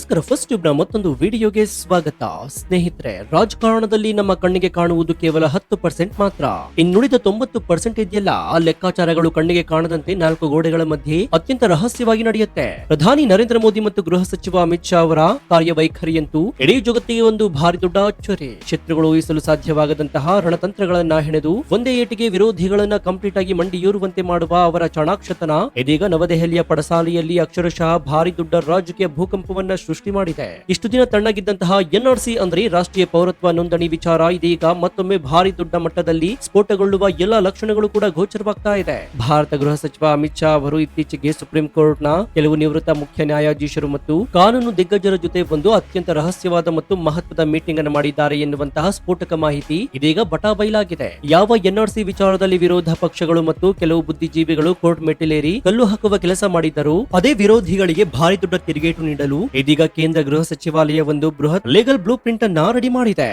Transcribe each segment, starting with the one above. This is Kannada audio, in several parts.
ನಮಸ್ಕಾರ. ಫಸ್ಟ್ ಟ್ಯೂಬ್ ನ ಮತ್ತೊಂದು ವಿಡಿಯೋಗೆ ಸ್ವಾಗತ. ಸ್ನೇಹಿತರೆ, ರಾಜಕಾರಣದಲ್ಲಿ ನಮ್ಮ ಕಣ್ಣಿಗೆ ಕಾಣುವುದು ಕೇವಲ 10% ಮಾತ್ರ. ಇನ್ನುಳಿದ 90% ಇದೆಯಲ್ಲ, ಆ ಲೆಕ್ಕಾಚಾರಗಳು ಕಣ್ಣಿಗೆ ಕಾಣದಂತೆ ನಾಲ್ಕು ಗೋಡೆಗಳ ಮಧ್ಯೆ ಅತ್ಯಂತ ರಹಸ್ಯವಾಗಿ ನಡೆಯುತ್ತೆ. ಪ್ರಧಾನಿ ನರೇಂದ್ರ ಮೋದಿ ಮತ್ತು ಗೃಹ ಸಚಿವ ಅಮಿತ್ ಶಾ ಅವರ ಕಾರ್ಯವೈಖರಿಯಂತೂ ಇಡೀ ಜಗತ್ತಿಗೆ ಒಂದು ಭಾರಿ ದೊಡ್ಡ ಅಚ್ಚರಿ. ಶತ್ರುಗಳು ಊಹಿಸಲು ಸಾಧ್ಯವಾಗದಂತಹ ರಣತಂತ್ರಗಳನ್ನ ಹೆಣೆದು ಒಂದೇ ಏಟಿಗೆ ವಿರೋಧಿಗಳನ್ನ ಕಂಪ್ಲೀಟ್ ಆಗಿ ಮಂಡಿಯೂರುವಂತೆ ಮಾಡುವ ಅವರ ಚಾಣಾಕ್ಷತನ ಇದೀಗ ನವದೆಹಲಿಯ ಪಡಸಾಲೆಯಲ್ಲಿ ಅಕ್ಷರಶಃ ಭಾರಿ ದೊಡ್ಡ ರಾಜಕೀಯ ಭೂಕಂಪವನ್ನ ಸೃಷ್ಟಿ ಮಾಡಿದೆ. ಇಷ್ಟು ದಿನ ತಣ್ಣಗಿದ್ದಂತಹ ಎನ್ಆರ್ಸಿ ಅಂದ್ರೆ ರಾಷ್ಟ್ರೀಯ ಪೌರತ್ವ ನೋಂದಣಿ ವಿಚಾರ ಇದೀಗ ಮತ್ತೊಮ್ಮೆ ಭಾರಿ ದೊಡ್ಡ ಮಟ್ಟದಲ್ಲಿ ಸ್ಫೋಟಗೊಳ್ಳುವ ಎಲ್ಲಾ ಲಕ್ಷಣಗಳು ಕೂಡ ಗೋಚರವಾಗ್ತಾ ಇದೆ. ಭಾರತ ಗೃಹ ಸಚಿವ ಅಮಿತ್ ಶಾ ಅವರು ಇತ್ತೀಚೆಗೆ ಸುಪ್ರೀಂ ಕೋರ್ಟ್ ನ ಕೆಲವು ನಿವೃತ್ತ ಮುಖ್ಯ ನ್ಯಾಯಾಧೀಶರು ಮತ್ತು ಕಾನೂನು ದಿಗ್ಗಜರ ಜೊತೆ ಒಂದು ಅತ್ಯಂತ ರಹಸ್ಯವಾದ ಮತ್ತು ಮಹತ್ವದ ಮೀಟಿಂಗ್ ಅನ್ನು ಮಾಡಿದ್ದಾರೆ ಎನ್ನುವಂತಹ ಸ್ಫೋಟಕ ಮಾಹಿತಿ ಇದೀಗ ಬಟಾಬೈಲಾಗಿದೆ. ಯಾವ ಎನ್ಆರ್ಸಿ ವಿಚಾರದಲ್ಲಿ ವಿರೋಧ ಪಕ್ಷಗಳು ಮತ್ತು ಕೆಲವು ಬುದ್ಧಿಜೀವಿಗಳು ಕೋರ್ಟ್ ಮೆಟ್ಟಿಲೇರಿ ಕಲ್ಲು ಹಾಕುವ ಕೆಲಸ ಮಾಡಿದ್ದರು, ಅದೇ ವಿರೋಧಿಗಳಿಗೆ ಭಾರಿ ದೊಡ್ಡ ತಿರುಗೇಟು ನೀಡಲು ಇದೀಗ ಕೇಂದ್ರ ಗೃಹ ಸಚಿವಾಲಯ ಒಂದು ಬೃಹತ್ ಲೀಗಲ್ ಬ್ಲೂ ಪ್ರಿಂಟ್ ಅನ್ನ ರೆಡಿ ಮಾಡಿದೆ.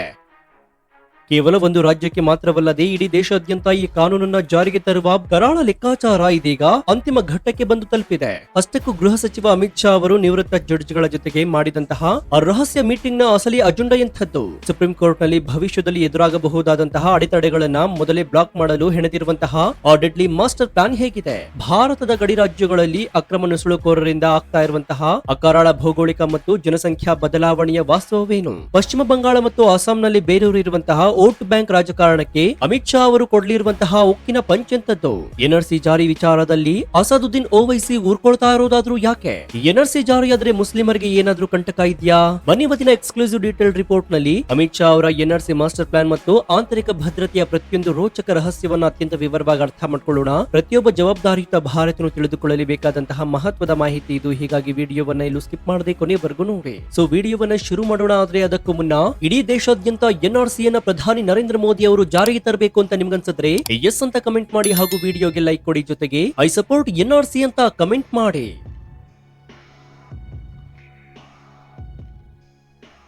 ಕೇವಲ ಒಂದು ರಾಜ್ಯಕ್ಕೆ ಮಾತ್ರವಲ್ಲದೆ ಇಡೀ ದೇಶಾದ್ಯಂತ ಈ ಕಾನೂನನ್ನ ಜಾರಿಗೆ ತರುವ ಕರಾಳ ಲೆಕ್ಕಾಚಾರ ಇದೀಗ ಅಂತಿಮ ಘಟ್ಟಕ್ಕೆ ಬಂದು ತಲುಪಿದೆ. ಅಷ್ಟಕ್ಕೂ ಗೃಹ ಸಚಿವ ಅಮಿತ್ ಶಾ ಅವರು ನಿವೃತ್ತ ಜಡ್ಜ್ಗಳ ಜೊತೆಗೆ ಮಾಡಿದಂತಹ ರಹಸ್ಯ ಮೀಟಿಂಗ್ ನ ಅಸಲಿ ಅಜೆಂಡಾ ಎಂಥದ್ದು? ಸುಪ್ರೀಂ ಕೋರ್ಟ್ ನಲ್ಲಿ ಭವಿಷ್ಯದಲ್ಲಿ ಎದುರಾಗಬಹುದಾದಂತಹ ಅಡೆತಡೆಗಳನ್ನ ಮೊದಲೇ ಬ್ಲಾಕ್ ಮಾಡಲು ಹೆಣೆದಿರುವಂತಹ ಆ ಡೆಡ್ಲಿ ಮಾಸ್ಟರ್ ಪ್ಲಾನ್ ಹೇಗಿದೆ? ಭಾರತದ ಗಡಿ ರಾಜ್ಯಗಳಲ್ಲಿ ಅಕ್ರಮ ನುಸುಳುಕೋರರಿಂದ ಆಗ್ತಾ ಇರುವಂತಹ ಅಕರಾಳ ಭೌಗೋಳಿಕ ಮತ್ತು ಜನಸಂಖ್ಯಾ ಬದಲಾವಣೆಯ ವಾಸ್ತವವೇನು? ಪಶ್ಚಿಮ ಬಂಗಾಳ ಮತ್ತು ಅಸ್ಸಾಂನಲ್ಲಿ ಬೇರೂರಿರುವಂತಹ ವೋಟ್ ಬ್ಯಾಂಕ್ ರಾಜಕಾರಣಕ್ಕೆ ಅಮಿತ್ ಶಾ ಅವರು ಕೊಡ್ಲಿರುವಂತಹ ಉಕ್ಕಿನ ಪಂಚೆಂತದ್ದು. ಎನ್ಆರ್ಸಿ ಜಾರಿ ವಿಚಾರದಲ್ಲಿ ಅಸದುದ್ದೀನ್ ಓವೈಸಿ ಊರ್ಕೊಳ್ತಾ ಇರೋದಾದ್ರೂ ಯಾಕೆ? ಎನ್ಆರ್ಸಿ ಜಾರಿಯಾದ್ರೆ ಮುಸ್ಲಿಮರಿಗೆ ಏನಾದ್ರೂ ಕಂಟಕ ಇದೆಯಾ? ಬನ್ನಿ ಇವತ್ತಿನ ಎಕ್ಸ್ಕ್ಲೂಸಿವ್ ಡೀಟೇಲ್ ರಿಪೋರ್ಟ್ ನಲ್ಲಿ ಅಮಿತ್ ಶಾ ಅವರ ಎನ್ಆರ್ಸಿ ಮಾಸ್ಟರ್ ಪ್ಲಾನ್ ಮತ್ತು ಆಂತರಿಕ ಭದ್ರತೆಯ ಪ್ರತಿಯೊಂದು ರೋಚಕ ರಹಸ್ಯವನ್ನ ಅತ್ಯಂತ ವಿವರವಾಗಿ ಅರ್ಥ ಮಾಡ್ಕೊಳ್ಳೋಣ. ಪ್ರತಿಯೊಬ್ಬ ಜವಾಬ್ದಾರಿಯುತ ಭಾರತನು ತಿಳಿದುಕೊಳ್ಳಲು ಬೇಕಾದಂತಹ ಮಹತ್ವದ ಮಾಹಿತಿ ಇದು. ಹೀಗಾಗಿ ವಿಡಿಯೋವನ್ನ ಇಲ್ಲೂ ಸ್ಕಿಪ್ ಮಾಡದೆ ಕೊನೆವರೆಗೂ ನೋಡಿ. ಸೊ ವಿಡಿಯೋವನ್ನ ಶುರು ಮಾಡೋಣ. ಆದ್ರೆ ಅದಕ್ಕೂ ಮುನ್ನ ಇಡೀ ದೇಶಾದ್ಯಂತ ಎನ್ಆರ್ಸಿಯನ್ನ ಪ್ರಧಾನಿ ನರೇಂದ್ರ ಮೋದಿ ಅವರು ಜಾರಿಗೆ ತರಬೇಕು ಅಂತ ನಿಮ್ಗನ್ಸಿದ್ರೆ ಎಸ್ ಅಂತ ಕಮೆಂಟ್ ಮಾಡಿ, ಹಾಗೂ ವಿಡಿಯೋಗೆ ಲೈಕ್ ಕೊಡಿ. ಜೊತೆಗೆ ಐ ಸಪೋರ್ಟ್ ಎನ್ಆರ್ಸಿ ಅಂತ ಕಮೆಂಟ್ ಮಾಡಿ.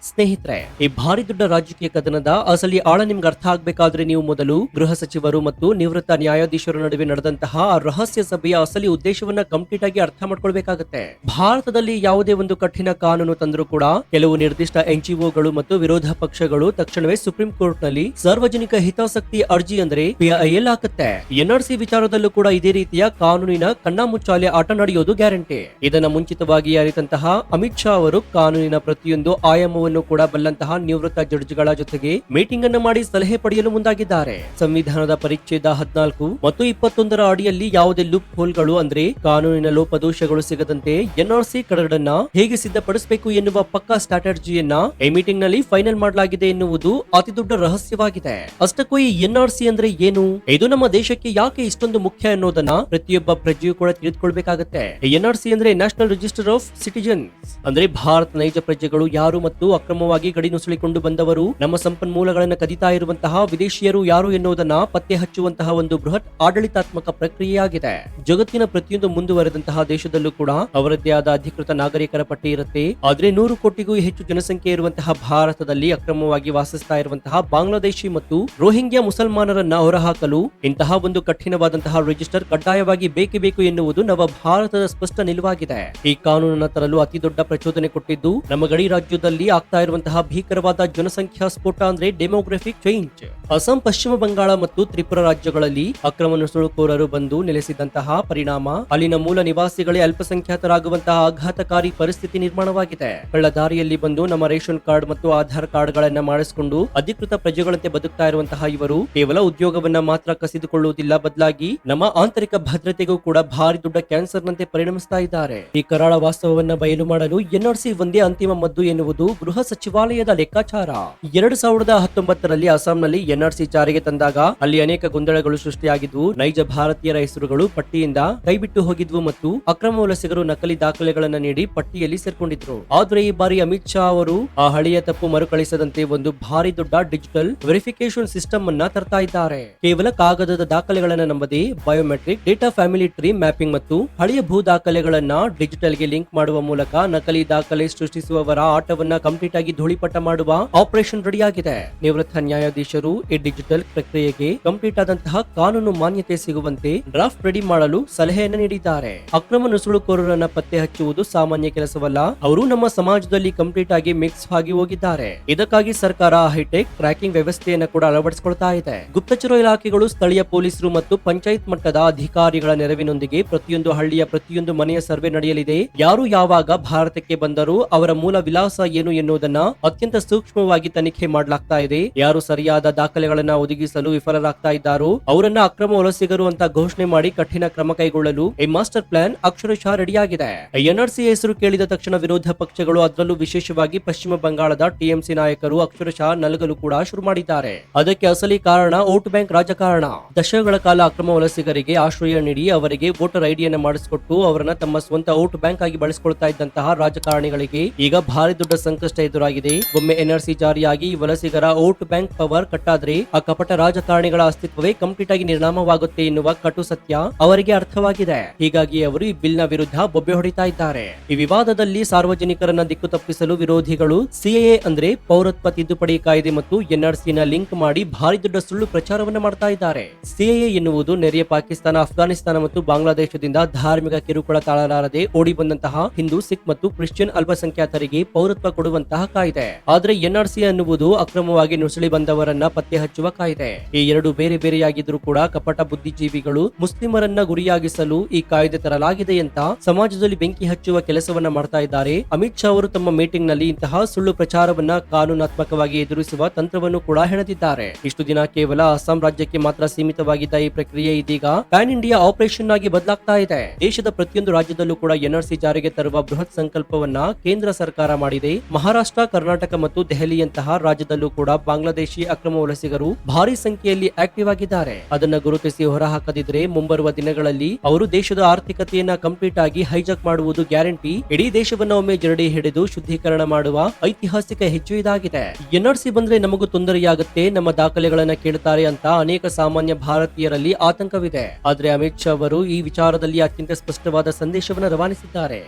ಸ್ನೇಹಿತರೆ, ಈ ಭಾರಿ ದೊಡ್ಡ ರಾಜಕೀಯ ಕದನದ ಅಸಲಿ ಆಳ ನಿಮ್ಗೆ ಅರ್ಥ ಆಗ್ಬೇಕಾದ್ರೆ ನೀವು ಮೊದಲು ಗೃಹ ಸಚಿವರು ಮತ್ತು ನಿವೃತ್ತ ನ್ಯಾಯಾಧೀಶರ ನಡುವೆ ನಡೆದಂತಹ ರಹಸ್ಯ ಸಭೆಯ ಅಸಲಿ ಉದ್ದೇಶವನ್ನ ಕಂಪ್ಲೀಟ್ ಆಗಿ ಅರ್ಥ ಮಾಡ್ಕೊಳ್ಬೇಕಾಗತ್ತೆ. ಭಾರತದಲ್ಲಿ ಯಾವುದೇ ಒಂದು ಕಠಿಣ ಕಾನೂನು ತಂದ್ರೂ ಕೂಡ ಕೆಲವು ನಿರ್ದಿಷ್ಟ ಎನ್ಜಿಒಗಳು ಮತ್ತು ವಿರೋಧ ಪಕ್ಷಗಳು ತಕ್ಷಣವೇ ಸುಪ್ರೀಂ ಕೋರ್ಟ್ ನಲ್ಲಿ ಸಾರ್ವಜನಿಕ ಹಿತಾಸಕ್ತಿ ಅರ್ಜಿ ಅಂದ್ರೆ PIL ಹಾಕುತ್ತೆ. ಎನ್ಆರ್ಸಿ ವಿಚಾರದಲ್ಲೂ ಕೂಡ ಇದೇ ರೀತಿಯ ಕಾನೂನಿನ ಕಣ್ಣಾಮುಚ್ಚಾಲೆ ಆಟ ನಡೆಯೋದು ಗ್ಯಾರಂಟಿ. ಇದನ್ನ ಮುಂಚಿತವಾಗಿ ಅರಿತಂತಹ ಅಮಿತ್ ಶಾ ಅವರು ಕಾನೂನಿನ ಪ್ರತಿಯೊಂದು ಆಯಾಮವನ್ನು ಕೂಡ ಬಲ್ಲಂತಹ ನಿವೃತ್ತ ಜಡ್ಜ್ಗಳ ಜೊತೆಗೆ ಮೀಟಿಂಗ್ ಅನ್ನು ಮಾಡಿ ಸಲಹೆ ಪಡೆಯಲು ಮುಂದಾಗಿದ್ದಾರೆ. ಸಂವಿಧಾನದ ಪರಿಚ್ಛೇದ 14 ಮತ್ತು 21ರ ಅಡಿಯಲ್ಲಿ ಯಾವುದೇ ಲೂಪ್ ಹೋಲ್ಗಳು ಅಂದ್ರೆ ಕಾನೂನಿನ ಲೋಪದೋಷಗಳು ಸಿಗದಂತೆ ಎನ್ಆರ್ಸಿ ಕರಡನ್ನ ಹೇಗೆ ಸಿದ್ಧಪಡಿಸಬೇಕು ಎನ್ನುವ ಪಕ್ಕಾ ಸ್ಟ್ರಾಟಜಿಯನ್ನ ಈ ಮೀಟಿಂಗ್ ನಲ್ಲಿ ಫೈನಲ್ ಮಾಡಲಾಗಿದೆ ಎನ್ನುವುದು ಅತಿ ದೊಡ್ಡ ರಹಸ್ಯವಾಗಿದೆ. ಅಷ್ಟಕ್ಕೂ ಈ ಎನ್ಆರ್ಸಿ ಅಂದ್ರೆ ಏನು? ಇದು ನಮ್ಮ ದೇಶಕ್ಕೆ ಯಾಕೆ ಇಷ್ಟೊಂದು ಮುಖ್ಯ ಅನ್ನೋದನ್ನ ಪ್ರತಿಯೊಬ್ಬ ಪ್ರಜೆಯೂ ಕೂಡ ತಿಳಿದುಕೊಳ್ಬೇಕಾಗತ್ತೆ. ಎನ್ಆರ್ಸಿ ಅಂದ್ರೆ ನ್ಯಾಷನಲ್ ರಿಜಿಸ್ಟರ್ ಆಫ್ ಸಿಟಿಜನ್ಸ್ ಅಂದ್ರೆ ಭಾರತ ನೈಜ ಪ್ರಜೆಗಳು ಯಾರು ಮತ್ತು ಅಕ್ರಮವಾಗಿ ಗಡಿ ನುಸುಳಿಕೊಂಡು ಬಂದವರು, ನಮ್ಮ ಸಂಪನ್ಮೂಲಗಳನ್ನು ಕದಿತಾ ಇರುವಂತಹ ವಿದೇಶಿಯರು ಯಾರು ಎನ್ನುವುದನ್ನ ಪತ್ತೆ ಹಚ್ಚುವಂತಹ ಒಂದು ಬೃಹತ್ ಆಡಳಿತಾತ್ಮಕ ಪ್ರಕ್ರಿಯೆಯಾಗಿದೆ. ಜಗತ್ತಿನ ಪ್ರತಿಯೊಂದು ಮುಂದುವರೆದಂತಹ ದೇಶದಲ್ಲೂ ಕೂಡ ಅವರದ್ದೇ ಆದ ಅಧಿಕೃತ ನಾಗರಿಕರ ಪಟ್ಟಿ ಇರುತ್ತೆ. ಆದ್ರೆ 100 ಕೋಟಿಗೂ ಹೆಚ್ಚು ಜನಸಂಖ್ಯೆ ಇರುವಂತಹ ಭಾರತದಲ್ಲಿ ಅಕ್ರಮವಾಗಿ ವಾಸಿಸ್ತಾ ಇರುವಂತಹ ಬಾಂಗ್ಲಾದೇಶಿ ಮತ್ತು ರೋಹಿಂಗ್ಯಾ ಮುಸಲ್ಮಾನರನ್ನ ಹೊರಹಾಕಲು ಇಂತಹ ಒಂದು ಕಠಿಣವಾದಂತಹ ರಿಜಿಸ್ಟರ್ ಕಡ್ಡಾಯವಾಗಿ ಬೇಕೇ ಬೇಕು ಎನ್ನುವುದು ನವ ಭಾರತದ ಸ್ಪಷ್ಟ ನಿಲುವಾಗಿದೆ. ಈ ಕಾನೂನನ್ನು ತರಲು ಅತಿ ದೊಡ್ಡ ಪ್ರಚೋದನೆ ಕೊಟ್ಟಿದ್ದು ನಮ್ಮ ಗಡಿ ರಾಜ್ಯದಲ್ಲಿ ಆಗ್ತಾ ಇರುವಂತಹ ಭೀಕರವಾದ ಜನಸಂಖ್ಯಾ ಸ್ಫೋಟ ಅಂದ್ರೆ ಡೆಮೋಗ್ರಫಿಕ್ ಚೇಂಜ್. ಅಸ್ಸಾಂ, ಪಶ್ಚಿಮ ಬಂಗಾಳ ಮತ್ತು ತ್ರಿಪುರಾ ರಾಜ್ಯಗಳಲ್ಲಿ ಅಕ್ರಮ ನುಸುಳುಕೋರರು ಬಂದು ನೆಲೆಸಿದಂತಹ ಪರಿಣಾಮ ಅಲ್ಲಿನ ಮೂಲ ನಿವಾಸಿಗಳೇ ಅಲ್ಪಸಂಖ್ಯಾತರಾಗುವಂತಹ ಆಘಾತಕಾರಿ ಪರಿಸ್ಥಿತಿ ನಿರ್ಮಾಣವಾಗಿದೆ. ಕಳ್ಳದಾರಿಯಲ್ಲಿ ಬಂದು ನಮ್ಮ ರೇಷನ್ ಕಾರ್ಡ್ ಮತ್ತು ಆಧಾರ್ ಕಾರ್ಡ್ ಗಳನ್ನ ಮಾಡಿಸಿಕೊಂಡು ಅಧಿಕೃತ ಪ್ರಜೆಗಳಂತೆ ಬದುಕ್ತಾ ಇರುವಂತಹ ಇವರು ಕೇವಲ ಉದ್ಯೋಗವನ್ನ ಮಾತ್ರ ಕಸಿದುಕೊಳ್ಳುವುದಿಲ್ಲ, ಬದಲಾಗಿ ನಮ್ಮ ಆಂತರಿಕ ಭದ್ರತೆಗೂ ಕೂಡ ಭಾರಿ ದೊಡ್ಡ ಕ್ಯಾನ್ಸರ್ ನಂತೆ ಪರಿಣಮಿಸ್ತಾ ಇದ್ದಾರೆ. ಈ ಕರಾಳ ವಾಸ್ತವವನ್ನ ಬಯಲು ಮಾಡಲು ಎನ್ಆರ್ಸಿ ಒಂದೇ ಅಂತಿಮ ಮದ್ದು ಎನ್ನುವುದು ಗೃಹ ಸಚಿವಾಲಯದ ಲೆಕ್ಕಾಚಾರ. 2019ರಲ್ಲಿ ಅಸ್ಸಾಂನಲ್ಲಿ ಎನ್ಆರ್ಸಿ ಜಾರಿಗೆ ತಂದಾಗ ಅಲ್ಲಿ ಅನೇಕ ಗೊಂದಲಗಳು ಸೃಷ್ಟಿಯಾಗಿದ್ವು. ನೈಜ ಭಾರತೀಯರ ಹೆಸರುಗಳು ಪಟ್ಟಿಯಿಂದ ಕೈಬಿಟ್ಟು ಹೋಗಿದ್ವು ಮತ್ತು ಅಕ್ರಮ ವಲಸಿಗರು ನಕಲಿ ದಾಖಲೆಗಳನ್ನ ನೀಡಿ ಪಟ್ಟಿಯಲ್ಲಿ ಸೇರ್ಕೊಂಡಿದ್ರು. ಆದ್ರೆ ಈ ಬಾರಿ ಅಮಿತ್ ಶಾ ಅವರು ಆ ಹಳೆಯ ತಪ್ಪು ಮರುಕಳಿಸದಂತೆ ಒಂದು ಭಾರಿ ದೊಡ್ಡ ಡಿಜಿಟಲ್ ವೆರಿಫಿಕೇಶನ್ ಸಿಸ್ಟಮ್ ಅನ್ನ ತರ್ತಾ ಇದ್ದಾರೆ. ಕೇವಲ ಕಾಗದದ ದಾಖಲೆಗಳನ್ನ ನಂಬದೆ biometric data, family tree mapping ಮತ್ತು ಹಳೆಯ ಭೂ ದಾಖಲೆಗಳನ್ನ ಡಿಜಿಟಲ್ ಗೆ ಲಿಂಕ್ ಮಾಡುವ ಮೂಲಕ ನಕಲಿ ದಾಖಲೆ ಸೃಷ್ಟಿಸುವವರ ಆಟವನ್ನ ಕಂಪ್ಲೀಟ್ ಕಂಪ್ಲೀಟ್ ಆಗಿ ಧೂಳಿಪಟ ಮಾಡುವ ಆಪರೇಷನ್ ರೆಡಿಯಾಗಿದೆ. ನಿವೃತ್ತ ನ್ಯಾಯಾಧೀಶರು ಈ ಡಿಜಿಟಲ್ ಪ್ರಕ್ರಿಯೆಗೆ ಕಂಪ್ಲೀಟ್ ಆದಂತಹ ಕಾನೂನು ಮಾನ್ಯತೆ ಸಿಗುವಂತೆ ಡ್ರಾಫ್ಟ್ ರೆಡಿ ಮಾಡಲು ಸಲಹೆಯನ್ನು ನೀಡಿದ್ದಾರೆ. ಅಕ್ರಮ ನುಸುಳುಕೋರರನ್ನ ಪತ್ತೆ ಹಚ್ಚುವುದು ಸಾಮಾನ್ಯ ಕೆಲಸವಲ್ಲ. ಅವರು ನಮ್ಮ ಸಮಾಜದಲ್ಲಿ ಕಂಪ್ಲೀಟ್ ಆಗಿ ಮಿಕ್ಸ್ ಆಗಿ ಹೋಗಿದ್ದಾರೆ. ಇದಕ್ಕಾಗಿ ಸರ್ಕಾರ ಹೈಟೆಕ್ ಟ್ರ್ಯಾಕಿಂಗ್ ವ್ಯವಸ್ಥೆಯನ್ನು ಕೂಡ ಅಳವಡಿಸಿಕೊಳ್ತಾ ಇದೆ. ಗುಪ್ತಚರ ಇಲಾಖೆಗಳು, ಸ್ಥಳೀಯ ಪೊಲೀಸರು ಮತ್ತು ಪಂಚಾಯತ್ ಮಟ್ಟದ ಅಧಿಕಾರಿಗಳ ನೆರವಿನೊಂದಿಗೆ ಪ್ರತಿಯೊಂದು ಹಳ್ಳಿಯ ಪ್ರತಿಯೊಂದು ಮನೆಯ ಸರ್ವೆ ನಡೆಯಲಿದೆ. ಯಾರು ಯಾವಾಗ ಭಾರತಕ್ಕೆ ಬಂದರೂ ಅವರ ಮೂಲ ವಿಳಾಸ ಏನು ಎನ್ನುವುದನ್ನ ಅತ್ಯಂತ ಸೂಕ್ಷ್ಮವಾಗಿ ತನಿಖೆ ಮಾಡಲಾಗ್ತಾ ಇದೆ. ಯಾರು ಸರಿಯಾದ ದಾಖಲೆಗಳನ್ನ ಒದಗಿಸಲು ವಿಫಲರಾಗ್ತಾ ಇದ್ದಾರೋ ಅವರನ್ನ ಅಕ್ರಮ ವಲಸಿಗರು ಅಂತ ಘೋಷಣೆ ಮಾಡಿ ಕಠಿಣ ಕ್ರಮ ಕೈಗೊಳ್ಳಲು ಈ ಮಾಸ್ಟರ್ ಪ್ಲಾನ್ ಅಕ್ಷರಶಃ ರೆಡಿಯಾಗಿದೆ. ಎನ್ಆರ್ಸಿ ಹೆಸರು ಕೇಳಿದ ತಕ್ಷಣ ವಿರೋಧ ಪಕ್ಷಗಳು, ಅದರಲ್ಲೂ ವಿಶೇಷವಾಗಿ ಪಶ್ಚಿಮ ಬಂಗಾಳದ ಟಿಎಂಸಿ ನಾಯಕರು ಅಕ್ಷರಶಃ ನಲಗಲು ಕೂಡ ಶುರು ಮಾಡಿದ್ದಾರೆ. ಅದಕ್ಕೆ ಅಸಲಿ ಕಾರಣ ವೋಟ್ ಬ್ಯಾಂಕ್ ರಾಜಕಾರಣ. ದಶಕಗಳ ಕಾಲ ಅಕ್ರಮ ವಲಸಿಗರಿಗೆ ಆಶ್ರಯ ನೀಡಿ ಅವರಿಗೆ ವೋಟರ್ ಐಡಿಯನ್ನು ಮಾಡಿಸಿಕೊಟ್ಟು ಅವರನ್ನ ತಮ್ಮ ಸ್ವಂತ ವೋಟ್ ಬ್ಯಾಂಕ್ ಆಗಿ ಬಳಸಿಕೊಳ್ತಾ ಇದ್ದಂತಹ ರಾಜಕಾರಣಿಗಳಿಗೆ ಈಗ ಭಾರಿ ದೊಡ್ಡ ಸಂಕಷ್ಟ ಎದುರಾಗಿದೆ. ಒಮ್ಮೆ ಎನ್ಆರ್ಸಿ ಜಾರಿಯಾಗಿ ವಲಸಿಗರ ವೋಟ್ ಬ್ಯಾಂಕ್ ಪವರ್ ಕಟ್ಟಾದ್ರೆ ಆ ಕಪಟ ರಾಜಕಾರಣಿಗಳ ಅಸ್ತಿತ್ವವೇ ಕಂಪ್ಲೀಟ್ ಆಗಿ ನಿರ್ನಾಮವಾಗುತ್ತೆ ಎನ್ನುವ ಕಟು ಸತ್ಯ ಅವರಿಗೆ ಅರ್ಥವಾಗಿದೆ. ಹೀಗಾಗಿ ಅವರು ಈ ಬಿಲ್ ನ ವಿರುದ್ಧ ಬೊಬ್ಬೆ ಹೊಡಿತಾ ಇದ್ದಾರೆ. ಈ ವಿವಾದದಲ್ಲಿ ಸಾರ್ವಜನಿಕರನ್ನ ದಿಕ್ಕು ತಪ್ಪಿಸಲು ವಿರೋಧಿಗಳು ಸಿಎಎ ಅಂದ್ರೆ ಪೌರತ್ವ ತಿದ್ದುಪಡಿ ಕಾಯ್ದೆ ಮತ್ತು ಎನ್ಆರ್ಸಿ ನ ಲಿಂಕ್ ಮಾಡಿ ಭಾರಿ ದೊಡ್ಡ ಸುಳ್ಳು ಪ್ರಚಾರವನ್ನ ಮಾಡ್ತಾ ಇದ್ದಾರೆ. ಸಿಎಎ ಎನ್ನುವುದು ನೆರೆಯ ಪಾಕಿಸ್ತಾನ, ಅಫ್ಘಾನಿಸ್ತಾನ ಮತ್ತು ಬಾಂಗ್ಲಾದೇಶದಿಂದ ಧಾರ್ಮಿಕ ಕಿರುಕುಳ ತಾಳಲಾರದೆ ಓಡಿ ಬಂದಂತಹ ಹಿಂದೂ, ಸಿಖ್ ಮತ್ತು ಕ್ರಿಶ್ಚಿಯನ್ ಅಲ್ಪಸಂಖ್ಯಾತರಿಗೆ ಪೌರತ್ವ ಕೊಡುವಂತಹ ಕಾಯ್ದೆ. ಆದ್ರೆ ಎನ್ಆರ್ಸಿ ಅನ್ನುವುದು ಅಕ್ರಮವಾಗಿ ನುಸುಳಿ ಬಂದವರನ್ನ ಪತ್ತೆ ಹಚ್ಚುವ ಕಾಯ್ದೆ. ಈ ಎರಡು ಬೇರೆ ಬೇರೆಯಾಗಿದ್ರೂ ಕೂಡ ಕಪಟ ಬುದ್ಧಿಜೀವಿಗಳು ಮುಸ್ಲಿಮರನ್ನ ಗುರಿಯಾಗಿಸಲು ಈ ಕಾಯ್ದೆ ತರಲಾಗಿದೆ ಅಂತ ಸಮಾಜದಲ್ಲಿ ಬೆಂಕಿ ಹಚ್ಚುವ ಕೆಲಸವನ್ನ ಮಾಡ್ತಾ ಇದ್ದಾರೆ. ಅಮಿತ್ ಶಾ ಅವರು ತಮ್ಮ ಮೀಟಿಂಗ್ ನಲ್ಲಿ ಇಂತಹ ಸುಳ್ಳು ಪ್ರಚಾರವನ್ನ ಕಾನೂನಾತ್ಮಕವಾಗಿ ಎದುರಿಸುವ ತಂತ್ರವನ್ನು ಕೂಡ ಹೆಣೆದಿದ್ದಾರೆ. ಇಷ್ಟು ದಿನ ಕೇವಲ ಅಸ್ಸಾಂ ರಾಜ್ಯಕ್ಕೆ ಮಾತ್ರ ಸೀಮಿತವಾಗಿದ್ದ ಈ ಪ್ರಕ್ರಿಯೆ ಇದೀಗ ಪ್ಯಾನ್ ಇಂಡಿಯಾ ಆಪರೇಷನ್ ಆಗಿ ಬದಲಾಗ್ತಾ ಇದೆ. ದೇಶದ ಪ್ರತಿಯೊಂದು ರಾಜ್ಯದಲ್ಲೂ ಕೂಡ ಎನ್ಆರ್ಸಿ ಜಾರಿಗೆ ತರುವ ಬೃಹತ್ ಸಂಕಲ್ಪವನ್ನ ಕೇಂದ್ರ ಸರ್ಕಾರ ಮಾಡಿದೆ. ಮಹಾರಾಷ್ಟ್ರ, ಕರ್ನಾಟಕ ಮತ್ತು ದೆಹಲಿಯಂತಹ ರಾಜ್ಯದಲ್ಲೂ ಕೂಡ ಬಾಂಗ್ಲಾದೇಶಿ ಅಕ್ರಮ ವಲಸಿಗರು ಭಾರಿ ಸಂಖ್ಯೆಯಲ್ಲಿ ಆಕ್ಟಿವ್ ಆಗಿದ್ದಾರೆ. ಅದನ್ನ ಗುರುತಿಸಿ ಹೊರಹಾಕದಿದ್ರೆ ಮುಂಬರುವ ದಿನಗಳಲ್ಲಿ ಅವರು ದೇಶದ ಆರ್ಥಿಕತೆಯನ್ನ ಕಂಪ್ಲೀಟ್ ಆಗಿ ಹೈಜಾಕ್ ಮಾಡುವುದು ಗ್ಯಾರಂಟಿ. ಇಡೀ ದೇಶವನ್ನ ಒಮ್ಮೆ ಜರಡಿ ಹಿಡಿದು ಶುದ್ಧೀಕರಣ ಮಾಡುವ ಐತಿಹಾಸಿಕ ಹೆಜ್ಜೆ ಇದಾಗಿದೆ. ಎನ್ಆರ್ಸಿ ಬಂದ್ರೆ ನಮಗೂ ತೊಂದರೆಯಾಗುತ್ತೆ, ನಮ್ಮ ದಾಖಲೆಗಳನ್ನ ಕೇಳುತ್ತಾರೆ ಅಂತ ಅನೇಕ ಸಾಮಾನ್ಯ ಭಾರತೀಯರಲ್ಲಿ ಆತಂಕವಿದೆ. ಆದ್ರೆ ಅಮಿತ್ ಶಾ ಅವರು ಈ ವಿಚಾರದಲ್ಲಿ ಅತ್ಯಂತ ಸ್ಪಷ್ಟವಾದ ಸಂದೇಶವನ್ನು ರವಾನಿಸಿದ್ದಾರೆ.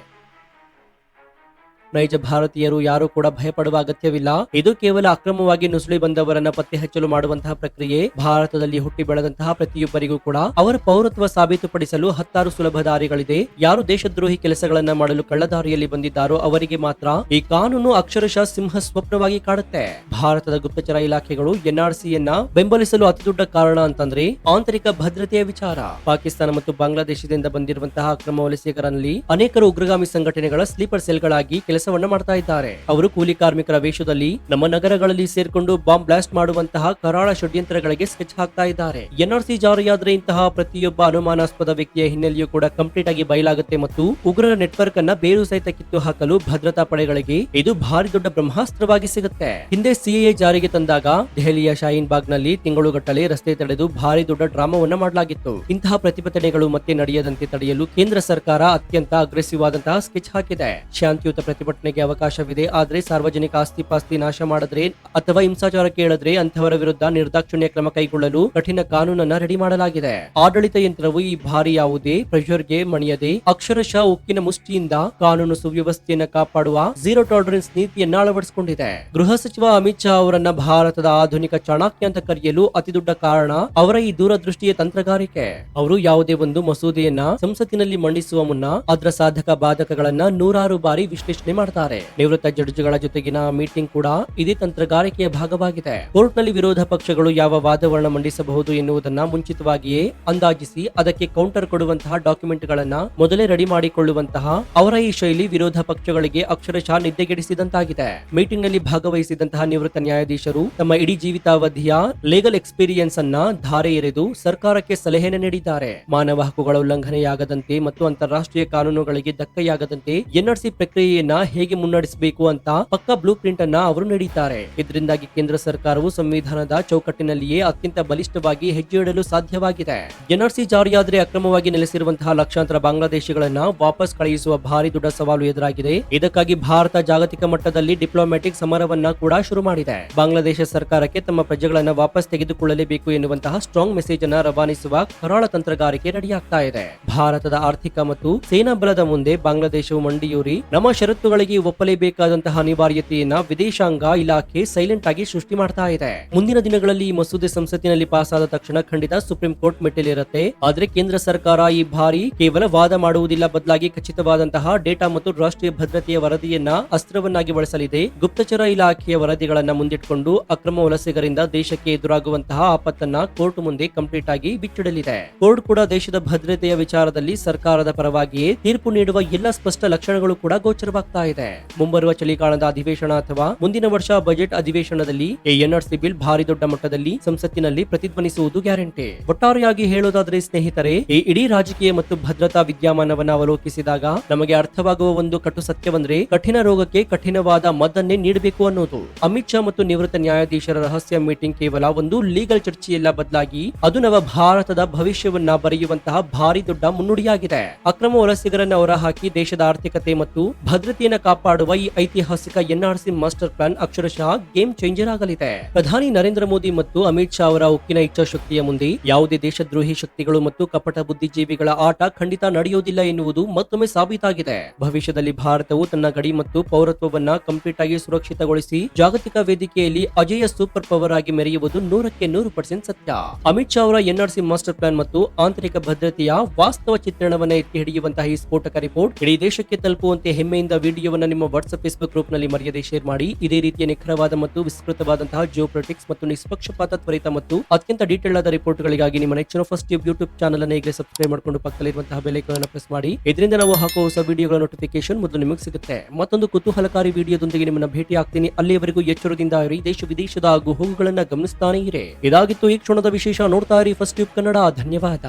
ನೈಜ ಭಾರತೀಯರು ಯಾರು ಕೂಡ ಭಯಪಡುವ ಅಗತ್ಯವಿಲ್ಲ. ಇದು ಕೇವಲ ಅಕ್ರಮವಾಗಿ ನುಸುಳಿ ಬಂದವರನ್ನ ಪತ್ತೆ ಹಚ್ಚಲು ಮಾಡುವಂತಹ ಪ್ರಕ್ರಿಯೆ. ಭಾರತದಲ್ಲಿ ಹುಟ್ಟಿ ಬೆಳೆದಂತಹ ಪ್ರತಿಯೊಬ್ಬರಿಗೂ ಕೂಡ ಅವರ ಪೌರತ್ವ ಸಾಬೀತುಪಡಿಸಲು 10 ಸುಲಭ ದಾರಿಗಳಿದೆ. ಯಾರು ದೇಶದ್ರೋಹಿ ಕೆಲಸಗಳನ್ನ ಮಾಡಲು ಕಳ್ಳದಾರಿಯಲ್ಲಿ ಬಂದಿದ್ದಾರೋ ಅವರಿಗೆ ಮಾತ್ರ ಈ ಕಾನೂನು ಅಕ್ಷರಶಃ ಸಿಂಹ ಸ್ವಪ್ನವಾಗಿ ಕಾಡುತ್ತೆ. ಭಾರತದ ಗುಪ್ತಚರ ಇಲಾಖೆಗಳು ಎನ್ಆರ್ಸಿಯನ್ನ ಬೆಂಬಲಿಸಲು ಅತಿದೊಡ್ಡ ಕಾರಣ ಅಂತಂದ್ರೆ ಆಂತರಿಕ ಭದ್ರತೆಯ ವಿಚಾರ. ಪಾಕಿಸ್ತಾನ ಮತ್ತು ಬಾಂಗ್ಲಾದೇಶದಿಂದ ಬಂದಿರುವಂತಹ ಅಕ್ರಮ ವಲಸಿಗರಲ್ಲಿ ಅನೇಕರು ಉಗ್ರಗಾಮಿ ಸಂಘಟನೆಗಳ ಸ್ಲೀಪರ್ ಸೆಲ್ಗಳಾಗಿ ಕೆಲಸವನ್ನ ಮಾಡ್ತಾ ಇದ್ದಾರೆ. ಅವರು ಕೂಲಿ ಕಾರ್ಮಿಕರ ವೇಷದಲ್ಲಿ ನಮ್ಮ ನಗರಗಳಲ್ಲಿ ಸೇರ್ಕೊಂಡು ಬಾಂಬ್ ಬ್ಲಾಸ್ಟ್ ಮಾಡುವಂತಹ ಕರಾಳ ಷಡ್ಯಂತ್ರಗಳಿಗೆ ಸ್ಕೆಚ್ ಹಾಕ್ತಾ ಇದ್ದಾರೆ. ಎನ್ಆರ್ಸಿ ಜಾರಿಯಾದ್ರೆ ಇಂತಹ ಪ್ರತಿಯೊಬ್ಬ ಅನುಮಾನಾಸ್ಪದ ವ್ಯಕ್ತಿಯ ಹಿನ್ನೆಲೆಯೂ ಕೂಡ ಕಂಪ್ಲೀಟ್ ಆಗಿ ಬಯಲಾಗುತ್ತೆ ಮತ್ತು ಉಗ್ರರ ನೆಟ್ವರ್ಕ್ ಅನ್ನ ಬೇರು ಸಹಿತ ಕಿತ್ತು ಹಾಕಲು ಭದ್ರತಾ ಪಡೆಗಳಿಗೆ ಇದು ಭಾರಿ ದೊಡ್ಡ ಬ್ರಹ್ಮಾಸ್ತ್ರವಾಗಿ ಸಿಗುತ್ತೆ. ಹಿಂದೆ ಸಿಎಎ ಜಾರಿಗೆ ತಂದಾಗ ದೆಹಲಿಯ ಶಾಹೀನ್ ಬಾಗ್ ನಲ್ಲಿ ತಿಂಗಳುಗಟ್ಟಲೆ ರಸ್ತೆ ತಡೆದು ಭಾರಿ ದೊಡ್ಡ ಡ್ರಾಮಾವನ್ನ ಮಾಡಲಾಗಿತ್ತು. ಇಂತಹ ಪ್ರತಿಭಟನೆಗಳು ಮತ್ತೆ ನಡೆಯದಂತೆ ತಡೆಯಲು ಕೇಂದ್ರ ಸರ್ಕಾರ ಅತ್ಯಂತ ಅಗ್ರೆಸಿವ್ ಆದಂತಹ ಸ್ಕೆಚ್ ಹಾಕಿದೆ. ಶಾಂತಿಯುತ ಪ್ರತಿಭಟನೆಗೆ ಅವಕಾಶವಿದೆ, ಆದ್ರೆ ಸಾರ್ವಜನಿಕ ಆಸ್ತಿ ಪಾಸ್ತಿ ನಾಶ ಮಾಡಿದ್ರೆ ಅಥವಾ ಹಿಂಸಾಚಾರಕ್ಕೆ ಹೇಳಿದ್ರೆ ಅಂತವರ ವಿರುದ್ಧ ನಿರ್ದಾಕ್ಷಿಣ್ಯ ಕ್ರಮ ಕೈಗೊಳ್ಳಲು ಕಠಿಣ ಕಾನೂನನ್ನ ರೆಡಿ ಮಾಡಲಾಗಿದೆ. ಆಡಳಿತ ಯಂತ್ರವು ಈ ಬಾರಿ ಯಾವುದೇ ಪ್ರೆಷರ್ಗೆ ಮಣಿಯದೆ ಅಕ್ಷರಶಃ ಉಕ್ಕಿನ ಮುಷ್ಟಿಯಿಂದ ಕಾನೂನು ಸುವ್ಯವಸ್ಥೆಯನ್ನ ಕಾಪಾಡುವ ಝೀರೋ ಟಾಲರೆನ್ಸ್ ನೀತಿಯನ್ನ ಅಳವಡಿಸಿಕೊಂಡಿದೆ. ಗೃಹ ಸಚಿವ ಅಮಿತ್ ಶಾ ಅವರನ್ನ ಭಾರತದ ಆಧುನಿಕ ಚಾಣಕ್ಯ ಅಂತ ಕರೆಯಲು ಅತಿದೊಡ್ಡ ಕಾರಣ ಅವರ ಈ ದೂರದೃಷ್ಟಿಯ ತಂತ್ರಗಾರಿಕೆ. ಅವರು ಯಾವುದೇ ಒಂದು ಮಸೂದೆಯನ್ನ ಸಂಸತ್ತಿನಲ್ಲಿ ಮಂಡಿಸುವ ಮುನ್ನ ಅದರ ಸಾಧಕ ಬಾಧಕಗಳನ್ನ 100 ಬಾರಿ ವಿಶ್ಲೇಷಣೆ ಮಾಡ್ತಾರೆ. ನಿವೃತ್ತ ಜಡ್ಜ್ಗಳ ಜೊತೆಗಿನ ಮೀಟಿಂಗ್ ಕೂಡ ಇದೇ ತಂತ್ರಗಾರಿಕೆಯ ಭಾಗವಾಗಿದೆ. ಕೋರ್ಟ್ ನಲ್ಲಿ ವಿರೋಧ ಪಕ್ಷಗಳು ಯಾವ ವಾದವನ್ನ ಮಂಡಿಸಬಹುದು ಎನ್ನುವುದನ್ನ ಮುಂಚಿತವಾಗಿಯೇ ಅಂದಾಜಿಸಿ ಅದಕ್ಕೆ ಕೌಂಟರ್ ಕೊಡುವಂತಹ ಡಾಕ್ಯುಮೆಂಟ್ ಗಳನ್ನ ಮೊದಲೇ ರೆಡಿ ಮಾಡಿಕೊಳ್ಳುವಂತಹ ಅವರ ಈ ಶೈಲಿ ವಿರೋಧ ಪಕ್ಷಗಳಿಗೆ ಅಕ್ಷರಶಃ ನಿದ್ದೆಗೆಡಿಸಿದಂತಾಗಿದೆ. ಮೀಟಿಂಗ್ ನಲ್ಲಿ ಭಾಗವಹಿಸಿದಂತಹ ನಿವೃತ್ತ ನ್ಯಾಯಾಧೀಶರು ತಮ್ಮ ಇಡೀ ಜೀವಿತಾವಧಿಯ ಲೀಗಲ್ ಎಕ್ಸ್ಪೀರಿಯನ್ಸ್ ಅನ್ನ ಧಾರೆ ಎರೆದು ಸರ್ಕಾರಕ್ಕೆ ಸಲಹೆಯನ್ನು ನೀಡಿದ್ದಾರೆ. ಮಾನವ ಹಕ್ಕುಗಳ ಉಲ್ಲಂಘನೆಯಾಗದಂತೆ ಮತ್ತು ಅಂತಾರಾಷ್ಟ್ರೀಯ ಕಾನೂನುಗಳಿಗೆ ಧಕ್ಕೆಯಾಗದಂತೆ ಎನ್ಆರ್ಸಿ ಪ್ರಕ್ರಿಯೆಯನ್ನ ಹೇಗೆ ಮುನ್ನಡೆಸಬೇಕು ಅಂತ ಪಕ್ಕಾ ಬ್ಲೂ ಪ್ರಿಂಟ್ ಅನ್ನ ಅವರು ನೀಡಿದ್ದಾರೆ. ಇದರಿಂದಾಗಿ ಕೇಂದ್ರ ಸರ್ಕಾರವು ಸಂವಿಧಾನದ ಚೌಕಟ್ಟಿನಲ್ಲಿಯೇ ಅತ್ಯಂತ ಬಲಿಷ್ಠವಾಗಿ ಹೆಜ್ಜೆ ಇಡಲು ಸಾಧ್ಯವಾಗಿದೆ. ಎನ್ಆರ್ಸಿ ಜಾರಿಯಾದರೆ ಅಕ್ರಮವಾಗಿ ನೆಲೆಸಿರುವಂತಹ ಲಕ್ಷಾಂತರ ಬಾಂಗ್ಲಾದೇಶಿಗಳನ್ನ ವಾಪಸ್ ಕಳುಹಿಸುವ ಭಾರಿ ದೊಡ್ಡ ಸವಾಲು ಎದುರಾಗಿದೆ. ಇದಕ್ಕಾಗಿ ಭಾರತ ಜಾಗತಿಕ ಮಟ್ಟದಲ್ಲಿ ಡಿಪ್ಲೊಮ್ಯಾಟಿಕ್ ಸಮರವನ್ನ ಕೂಡ ಶುರು ಮಾಡಿದೆ. ಬಾಂಗ್ಲಾದೇಶ ಸರ್ಕಾರಕ್ಕೆ ತಮ್ಮ ಪ್ರಜೆಗಳನ್ನ ವಾಪಸ್ ತೆಗೆದುಕೊಳ್ಳಲೇಬೇಕು ಎನ್ನುವಂತಹ ಸ್ಟ್ರಾಂಗ್ ಮೆಸೇಜ್ ಅನ್ನ ರವಾನಿಸುವ ಕರಾಳ ತಂತ್ರಗಾರಿಕೆ ರೆಡಿಯಾಗ್ತಾ ಇದೆ. ಭಾರತದ ಆರ್ಥಿಕ ಮತ್ತು ಸೇನಾ ಬಲದ ಮುಂದೆ ಬಾಂಗ್ಲಾದೇಶವು ಮಂಡಿಯೂರಿ ನಮ್ಮ ಷರತ್ತುಗಳೇ ನಿಯಮಗಳಿಗೆ ಒಪ್ಪಲೇಬೇಕಾದಂತಹ ಅನಿವಾರ್ಯತೆಯನ್ನ ವಿದೇಶಾಂಗ ಇಲಾಖೆ ಸೈಲೆಂಟ್ ಆಗಿ ಸೃಷ್ಟಿ ಮಾಡ್ತಾ ಇದೆ. ಮುಂದಿನ ದಿನಗಳಲ್ಲಿ ಈ ಮಸೂದೆ ಸಂಸತ್ತಿನಲ್ಲಿ ಪಾಸ್ ಆದ ತಕ್ಷಣ ಖಂಡಿತ ಸುಪ್ರೀಂ ಕೋರ್ಟ್ ಮೆಟ್ಟಿಲಿರುತ್ತೆ. ಆದ್ರೆ ಕೇಂದ್ರ ಸರ್ಕಾರ ಈ ಬಾರಿ ಕೇವಲ ವಾದ ಮಾಡುವುದಿಲ್ಲ, ಬದಲಾಗಿ ಖಚಿತವಾದಂತಹ ಡೇಟಾ ಮತ್ತು ರಾಷ್ಟ್ರೀಯ ಭದ್ರತೆಯ ವರದಿಯನ್ನ ಅಸ್ತ್ರವನ್ನಾಗಿ ಬಳಸಲಿದೆ. ಗುಪ್ತಚರ ಇಲಾಖೆಯ ವರದಿಗಳನ್ನ ಮುಂದಿಟ್ಟುಕೊಂಡು ಅಕ್ರಮ ವಲಸಿಗರಿಂದ ದೇಶಕ್ಕೆ ಎದುರಾಗುವಂತಹ ಆಪತ್ತನ್ನ ಕೋರ್ಟ್ ಮುಂದೆ ಕಂಪ್ಲೀಟ್ ಆಗಿ ಬಿಚ್ಚಿಡಲಿದೆ. ಕೋರ್ಟ್ ಕೂಡ ದೇಶದ ಭದ್ರತೆಯ ವಿಚಾರದಲ್ಲಿ ಸರ್ಕಾರದ ಪರವಾಗಿಯೇ ತೀರ್ಪು ನೀಡುವ ಎಲ್ಲ ಸ್ಪಷ್ಟ ಲಕ್ಷಣಗಳು ಕೂಡ ಗೋಚರವಾಗ್ತಾ ಇದೆ. ಮುಂಬರುವ ಚಳಿಗಾಲದ ಅಧಿವೇಶನ ಅಥವಾ ಮುಂದಿನ ವರ್ಷ ಬಜೆಟ್ ಅಧಿವೇಶನದಲ್ಲಿ ಈ ಎನ್ಆರ್ಸಿ ಬಿಲ್ ಭಾರಿ ದೊಡ್ಡ ಮಟ್ಟದಲ್ಲಿ ಸಂಸತ್ತಿನಲ್ಲಿ ಪ್ರತಿಧ್ವನಿಸುವುದು ಗ್ಯಾರಂಟಿ. ಒಟ್ಟಾರೆಯಾಗಿ ಹೇಳೋದಾದ್ರೆ ಸ್ನೇಹಿತರೆ, ಈ ಇಡೀ ರಾಜಕೀಯ ಮತ್ತು ಭದ್ರತಾ ವಿದ್ಯಮಾನವನ್ನ ಅವಲೋಕಿಸಿದಾಗ ನಮಗೆ ಅರ್ಥವಾಗುವ ಒಂದು ಕಟು ಸತ್ಯವಂದ್ರೆ ಕಠಿಣ ರೋಗಕ್ಕೆ ಕಠಿಣವಾದ ಮದ್ದನ್ನೇ ನೀಡಬೇಕು ಅನ್ನೋದು. ಅಮಿತ್ ಶಾ ಮತ್ತು ನಿವೃತ್ತ ನ್ಯಾಯಾಧೀಶರ ರಹಸ್ಯ ಮೀಟಿಂಗ್ ಕೇವಲ ಒಂದು ಲೀಗಲ್ ಚರ್ಚೆಯಲ್ಲ, ಬದಲಾಗಿ ಅದು ನವ ಭಾರತದ ಭವಿಷ್ಯವನ್ನ ಬರೆಯುವಂತಹ ಭಾರಿ ದೊಡ್ಡ ಮುನ್ನುಡಿಯಾಗಿದೆ. ಅಕ್ರಮ ವಲಸಿಗರನ್ನು ಹೊರಹಾಕಿ ದೇಶದ ಆರ್ಥಿಕತೆ ಮತ್ತು ಭದ್ರತೆಯನ್ನು ಕಾಪಾಡುವ ಈ ಐತಿಹಾಸಿಕ ಎನ್ಆರ್ಸಿ ಮಾಸ್ಟರ್ ಪ್ಲಾನ್ ಅಕ್ಷರಶಃ ಗೇಮ್ ಚೇಂಜರ್ ಆಗಲಿದೆ. ಪ್ರಧಾನಿ ನರೇಂದ್ರ ಮೋದಿ ಮತ್ತು ಅಮಿತ್ ಶಾ ಅವರ ಉಕ್ಕಿನ ಇಚ್ಛಾಶಕ್ತಿಯ ಮುಂದೆ ಯಾವುದೇ ದೇಶದ್ರೋಹಿ ಶಕ್ತಿಗಳು ಮತ್ತು ಕಪಟ ಬುದ್ಧಿಜೀವಿಗಳ ಆಟ ಖಂಡಿತ ನಡೆಯುವುದಿಲ್ಲ ಎನ್ನುವುದು ಮತ್ತೊಮ್ಮೆ ಸಾಬೀತಾಗಿದೆ. ಭವಿಷ್ಯದಲ್ಲಿ ಭಾರತವು ತನ್ನ ಗಡಿ ಮತ್ತು ಪೌರತ್ವವನ್ನ ಕಂಪ್ಲೀಟ್ ಆಗಿ ಸುರಕ್ಷಿತಗೊಳಿಸಿ ಜಾಗತಿಕ ವೇದಿಕೆಯಲ್ಲಿ ಅಜೇಯ ಸೂಪರ್ ಪವರ್ ಆಗಿ ಮೆರೆಯುವುದು 100% ಸತ್ಯ. ಅಮಿತ್ ಶಾ ಅವರ ಎನ್ಆರ್ಸಿ ಮಾಸ್ಟರ್ ಪ್ಲಾನ್ ಮತ್ತು ಆಂತರಿಕ ಭದ್ರತೆಯ ವಾಸ್ತವ ಚಿತ್ರಣವನ್ನ ಎತ್ತಿ ಹಿಡಿಯುವಂತಹ ಈ ಸ್ಫೋಟಕ ರಿಪೋರ್ಟ್ ಇಡೀ ದೇಶಕ್ಕೆ ತಲುಪುವಂತೆ ಹೆಮ್ಮೆಯಿಂದ ವಿಡಿಯೋವನ್ನ ನಿಮ್ಮ ವಾಟ್ಸ್ಆಪ್ ಫೇಸ್ಬುಕ್ ಗ್ರೂಪ್ ನಲ್ಲಿ ಮರೆಯದೆ ಶೇರ್ ಮಾಡಿ. ಇದೇ ರೀತಿಯ ನಿಖರವಾದ ಮತ್ತು ವಿಸ್ತೃತವಾದಂತಹ ಜಿಯೋಪೊಲಿಟಿಕ್ಸ್ ಮತ್ತು ನಿಷ್ಪಕ್ಷಪಾತ ತ್ವರಿತ ಮತ್ತು ಅತ್ಯಂತ ಡೀಟೇಲ್ ಆದ ರಿಪೋರ್ಟ್ ಗಳಿಗಾಗಿ ನಿಮ್ಮ ನೆಚ್ಚಿನ ಫಸ್ಟ್ ಟ್ಯೂಬ್ ಯೂಟ್ಯೂಬ್ ಚಾನಲ್ ಅನ್ನು ಈಗಲೇ ಸಬ್ಸ್ಕ್ರೈಬ್ ಮಾಡಿಕೊಂಡು ಪಕ್ಕದಲ್ಲಿರುವಂತಹ ಬೆಲ್ ಐಕಾನ್ ಅನ್ನು ಪ್ರೆಸ್ ಮಾಡಿ. ಇದರಿಂದ ನಾವು ಹಾಕುವ ಹೊಸ ವಿಡಿಯೋಗಳ ನೋಟಿಫಿಕೇಶನ್ ಮೊದಲು ನಿಮಗೆ ಸಿಗುತ್ತೆ. ಮತ್ತೊಂದು ಕುತೂಹಲಕಾರಿ ವಿಡಿಯೋದೊಂದಿಗೆ ನಿಮ್ಮನ್ನ ಭೇಟಿ ಆಗ್ತೀನಿ. ಅಲ್ಲಿಯವರೆಗೂ ಎಚ್ಚರದಿಂದ ಇರಿ, ದೇಶ ವಿದೇಶದ ಆಗು ಹೋಗುಗಳನ್ನ ಗಮನಿಸ್ತಾನೆ ಇರಿ. ಇದಾಗಿತ್ತು ಈ ಕ್ಷಣದ ವಿಶೇಷ. ನೋಡ್ತಾ ಇರಿ ಫಸ್ಟ್ ಟ್ಯೂಬ್ ಕನ್ನಡ. ಧನ್ಯವಾದ.